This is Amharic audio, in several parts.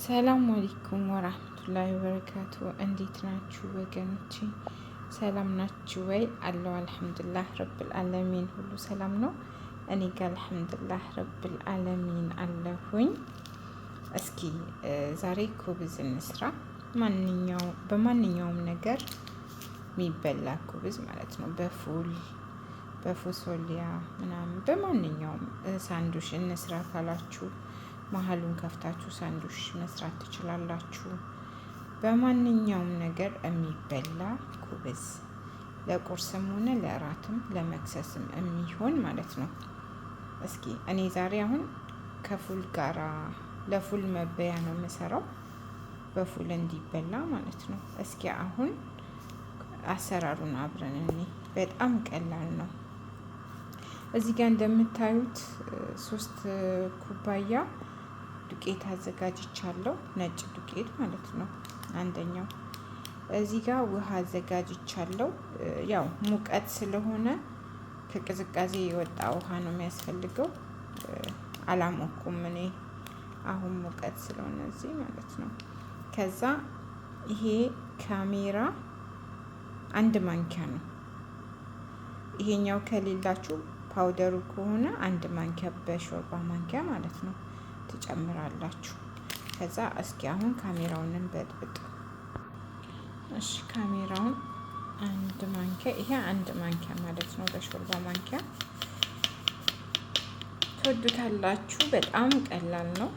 ሰላም አለይኩም ወራህመቱላሂ ወበረካቱ። እንዴት ናችሁ ወገኖቼ? ሰላም ናችሁ ወይ? አለው አልሐምዱሊላህ ረብል ዓለሚን ሁሉ ሰላም ነው። እኔ ጋር አልሐምዱሊላህ ረብል ዓለሚን አለሁኝ። እስኪ ዛሬ ኩብዝ እንስራ። በማንኛውም ነገር የሚበላ ኩብዝ ማለት ነው። በፎሶሊያ ምናምን በማንኛውም ሳንዱሽ እንስራ ካላችሁ መሀሉን ከፍታችሁ ሳንዱሽ መስራት ትችላላችሁ። በማንኛውም ነገር የሚበላ ኩብዝ ለቁርስም ሆነ ለእራትም ለመክሰስም የሚሆን ማለት ነው። እስኪ እኔ ዛሬ አሁን ከፉል ጋራ ለፉል መበያ ነው የምሰራው፣ በፉል እንዲበላ ማለት ነው። እስኪ አሁን አሰራሩን አብረን እኔ በጣም ቀላል ነው። እዚህ ጋር እንደምታዩት 3 ኩባያ ዱቄት አዘጋጅቻለሁ፣ ነጭ ዱቄት ማለት ነው። አንደኛው እዚህ ጋር ውሃ አዘጋጅቻለሁ። ያው ሙቀት ስለሆነ ከቅዝቃዜ የወጣ ውሃ ነው የሚያስፈልገው። አላሞኩም እኔ አሁን ሙቀት ስለሆነ እዚህ ማለት ነው። ከዛ ይሄ ካሜራ 1 ማንኪያ ነው። ይሄኛው ከሌላችሁ ፓውደሩ ከሆነ 1 ማንኪያ በሾርባ ማንኪያ ማለት ነው ትጨምራላችሁ። ከዛ እስኪ አሁን ካሜራውን እንበጥብጥ። እሺ ካሜራውን 1 ማንኪያ፣ ይሄ 1 ማንኪያ ማለት ነው በሾርባ ማንኪያ። ትወዱታላችሁ፣ በጣም ቀላል ነው።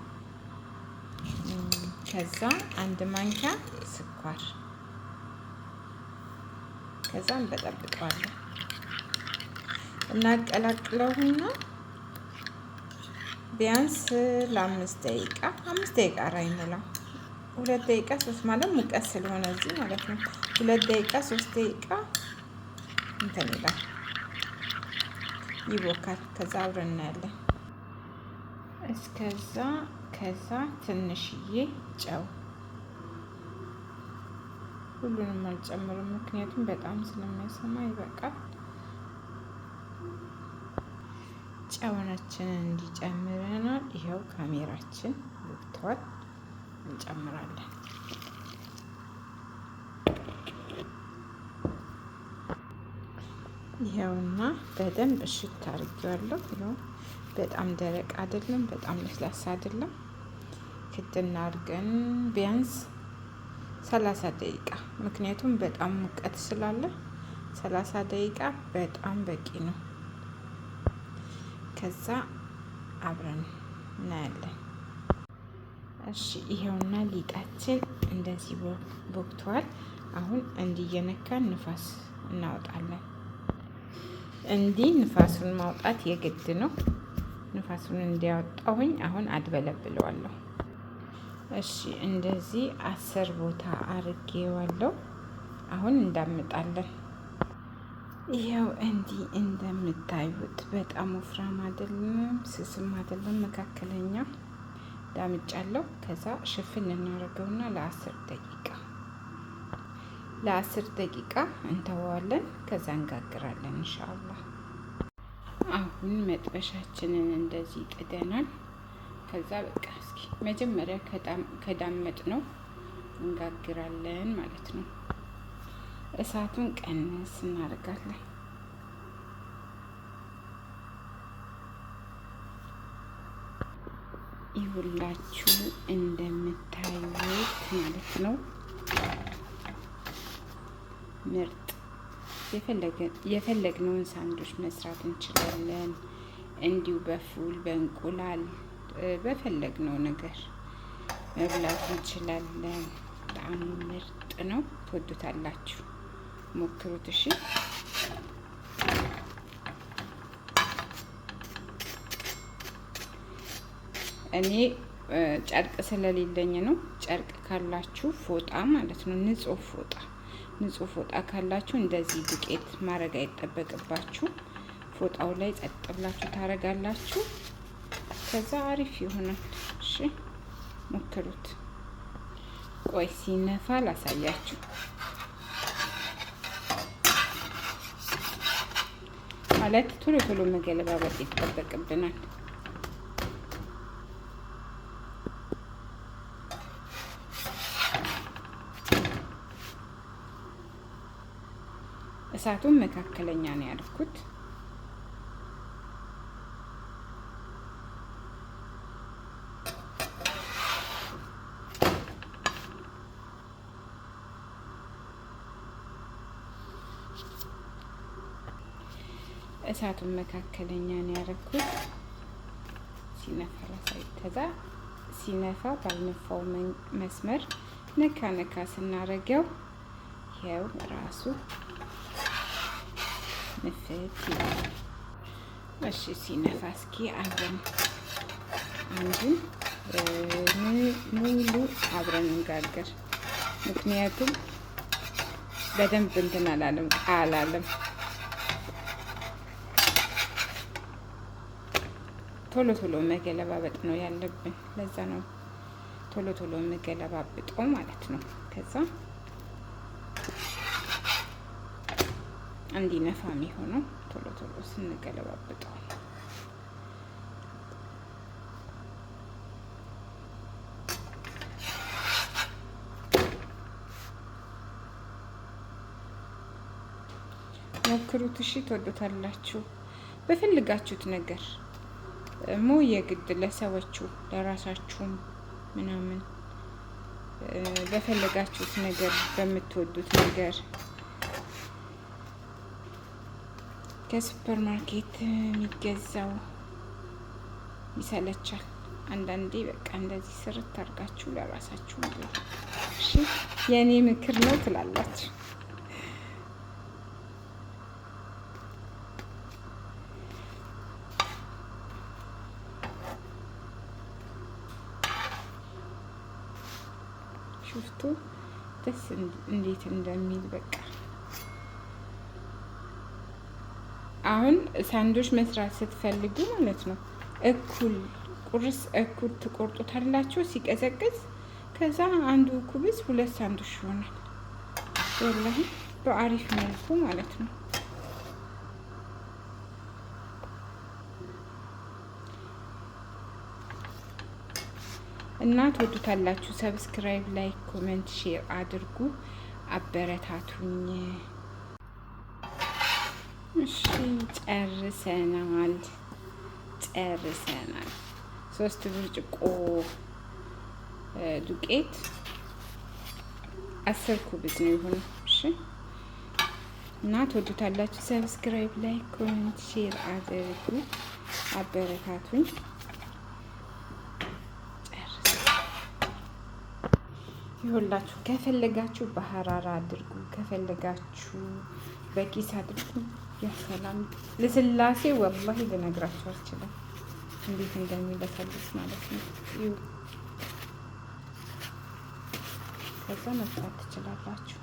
ከዛ 1 ማንኪያ ስኳር፣ ከዛ እንበጠብጠዋለን። እናቀላቅለውና ቢያንስ ለ5 ደቂቃ 5 ደቂቃ አይሞላም፣ 2 ደቂቃ 3 ማለት ሙቀት ስለሆነ እዚህ ማለት ነው። 2 ደቂቃ 3 ደቂቃ እንትን ይላል፣ ይቦካል። ከዛ አብረን እናያለን። ከዛ ትንሽዬ ጨው፣ ሁሉንም አልጨምርም ምክንያቱም በጣም ስለሚያሰማ ይበቃል። ጨውናችንን እንዲጨምረናል። ይኸው ካሜራችን ወጥቷል፣ እንጨምራለን። ይኸውና በደንብ እሽት አድርጌዋለሁ። ይኸው በጣም ደረቅ አይደለም፣ በጣም ለስላሳ አይደለም። ክድና አድርገን ቢያንስ 30 ደቂቃ፣ ምክንያቱም በጣም ሙቀት ስላለ 30 ደቂቃ በጣም በቂ ነው። ከዛ አብረን እናያለን። እሺ ይሄውና ሊጣችን እንደዚህ ቦክቷል። አሁን እንዲየነካን ንፋስ እናወጣለን። እንዲህ ንፋሱን ማውጣት የግድ ነው። ንፋሱን እንዲያወጣሁኝ አሁን አድበለብለዋለሁ። እሺ እንደዚህ 10 ቦታ አርጌዋለሁ። አሁን እንዳምጣለን። ይኸው እንዲህ እንደምታዩት በጣም ወፍራም አይደለም፣ ስስም አይደለም፣ መካከለኛ ዳምጫለሁ። ከዛ ሽፍን እናደርገውና ለ10 ደቂቃ እንተዋለን። ከዛ እንጋግራለን ኢንሻአላህ። አሁን መጥበሻችንን እንደዚህ ጥደናል። ከዛ በቃ እስኪ መጀመሪያ ከዳመጥ ነው እንጋግራለን ማለት ነው። እሳቱን ቀንስ እናደርጋለን። ይሁላችሁ እንደምታዩት ማለት ነው። ምርጥ የፈለግነውን ሳንዱች መስራት እንችላለን። እንዲሁ በፉል በእንቁላል በፈለግነው ነገር መብላት እንችላለን። በጣም ምርጥ ነው። ትወዱታላችሁ፣ ሞክሩት። እሺ እኔ ጨርቅ ስለሌለኝ ነው። ጨርቅ ካላችሁ ፎጣ ማለት ነው፣ ንጹህ ፎጣ ካላችሁ እንደዚህ ዱቄት ማድረግ አይጠበቅባችሁ። ፎጣው ላይ ጸጥ ብላችሁ ታረጋላችሁ። ከዛ አሪፍ ይሆናል። እሺ ሞክሩት። ቆይ ሲነፋ ላሳያችሁ። ማለት ቶሎ መገለባበጥ ይጠበቅብናል። እሳቱን መካከለኛ ነው ያልኩት። እሳቱን መካከለኛ ነው ያደረኩት። ሲነፋ ራሳይ ከዛ ሲነፋ ባልነፋው መስመር ነካ ነካ ስናረገው ይሄው ራሱ ንፍት ይላል። እሺ ሲነፋ እስኪ አብረን አንዱን ሙሉ አብረን እንጋገር። ምክንያቱም በደንብ እንትን አላለም። ቶሎ ቶሎ መገለባበጥ ነው ያለብን። ለዛ ነው ቶሎ ቶሎ መገለባብጦ ማለት ነው። ከዛ እንዲነፋ የሚሆነው ቶሎ ቶሎ ስንገለባብጠው። ሞክሩት እሺ፣ ትወዱታላችሁ። በፈልጋችሁት ነገር ሞ የግድ ለሰዎቹ ለራሳችሁም ምናምን በፈለጋችሁት ነገር በምትወዱት ነገር ከሱፐር ማርኬት የሚገዛው ይሰለቻል። አንዳንዴ በቃ እንደዚህ ስርት አድርጋችሁ ለራሳችሁ ነው። እሺ የኔ ምክር ነው ትላላችሁ። ሽፍቱ ደስ እንዴት እንደሚል በቃ። አሁን ሳንዶች መስራት ስትፈልጉ ማለት ነው እኩል ቁርስ እኩል ትቆርጡታላችሁ ሲቀዘቅዝ። ከዛ አንዱ ኩብዝ 2 ሳንዶች ይሆናል። ወላሂ በአሪፍ መልኩ ማለት ነው። እና ትወዱታላችሁ። ሰብስክራይብ፣ ላይክ፣ ኮሜንት፣ ሼር አድርጉ። አበረታቱኝ። እሺ ጨርሰናል። 3 ብርጭቆ ዱቄት 10 ኩብዝ ነው የሆነው። እሺ እና ትወዱታላችሁ። ሰብስክራይብ፣ ላይክ፣ ኮሜንት፣ ሼር አድርጉ። አበረታቱኝ። ይሁላችሁ። ከፈለጋችሁ በሐራራ አድርጉ፣ ከፈለጋችሁ በኪስ አድርጉ። ያሰላም ለስላሴ ወላሂ ልነግራችሁ አልችልም እንዴት እንደሚለሰልስ ማለት ነው። ከዛ መስራት ትችላላችሁ።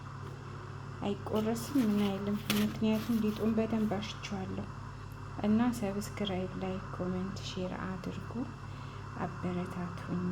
አይቆረስም ምን አይልም። ምክንያቱም ሊጡን በደንብ አሽቸዋለሁ። እና ሰብስክራይብ፣ ላይክ፣ ኮሜንት፣ ሼር አድርጉ። አበረታቱኝ።